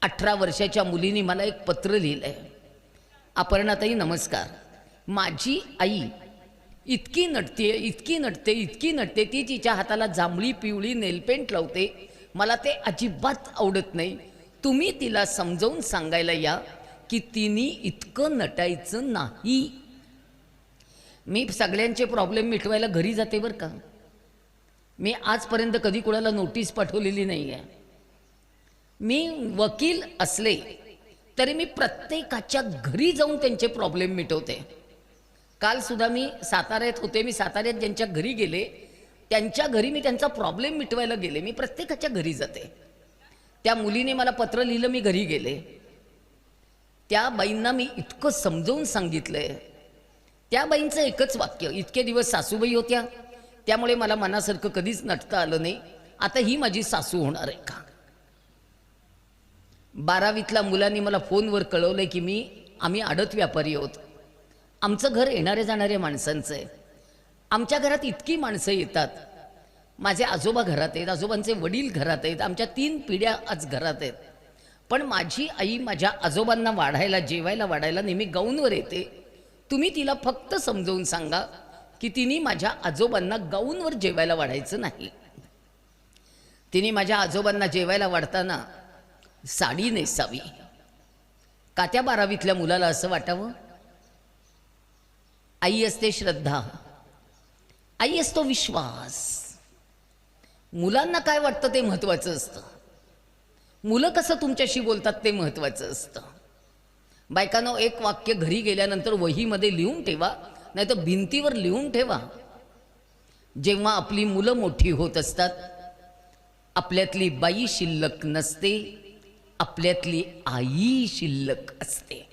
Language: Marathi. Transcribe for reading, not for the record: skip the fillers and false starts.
18 वर्षाच्या मुलीने मला एक पत्र लिहिलंय. अपर्णाताई नमस्कार. माझी आई इतकी नटते इतकी नटते इतकी नटते, ती तिच्या हाताला जांभळी पिवळी नेलपेंट लावते. मला ते अजिबात आवडत नाही. तुम्ही तिला समजावून सांगायला या की तिने इतकं नटायचं नाही. मी सगळ्यांचे प्रॉब्लेम मिटवायला घरी जाते बरं का. मी आजपर्यंत कधी कोणाला नोटीस पाठवलेली नाही आहे. मी वकील असले तरी मी प्रत्येकाच्या घरी जाऊन त्यांचे प्रॉब्लेम मिटवते. काल सुद्धा मी साताऱ्यात होते. मी साताऱ्यात ज्यांच्या घरी गेले त्यांच्या घरी मी त्यांचा प्रॉब्लेम मिटवायला गेले. मी प्रत्येकाच्या घरी जाते. त्या मुलीने मला पत्र लिहिलं, मी घरी गेले. त्या बाईंना मी इतकं समजावून सांगितलंय. त्या बाईंचं एकच वाक्य, इतके दिवस सासूबाई होत्या त्यामुळे मला मनासारखं कधीच नटता आलं नाही, आता ही माझी सासू होणार आहे का. 12वीतल्या मुलांनी मला फोनवर कळवलंय की आम्ही आडत व्यापारी आहोत. आमचं घर येणाऱ्या जाणाऱ्या माणसांचं आहे. आमच्या घरात इतकी माणसं येतात. माझे आजोबा घरात आहेत, आजोबांचे वडील घरात आहेत, आमच्या 3 पिढ्या आज घरात आहेत. पण माझी आई माझ्या आजोबांना वाढायला जेवायला वाढायला नेहमी गाऊनवर येते. तुम्ही तिला फक्त समजावून सांगा की तिने माझ्या आजोबांना गाऊनवर जेवायला वाढायचं नाही. तिने माझ्या आजोबांना जेवायला वाढताना साडी नेसावी. का त्या 12वीतल्या मुलाला असं वाटावं? आई असते श्रद्धा, आई असतो विश्वास. मुलांना काय वाटतं ते महत्त्वाचं असतं. मुलं कसं तुमच्याशी बोलतात ते महत्त्वाचं असतं. बायकांनो, एक वाक्य घरी गेल्यानंतर वहीमध्ये लिहून ठेवा, नाही तर भिंतीवर लिहून ठेवा. जेव्हा आपली मुलं मोठी होत असतात, आपल्यातली बाई शिल्लक नसते, आपल्यातली आई शिल्लक असते.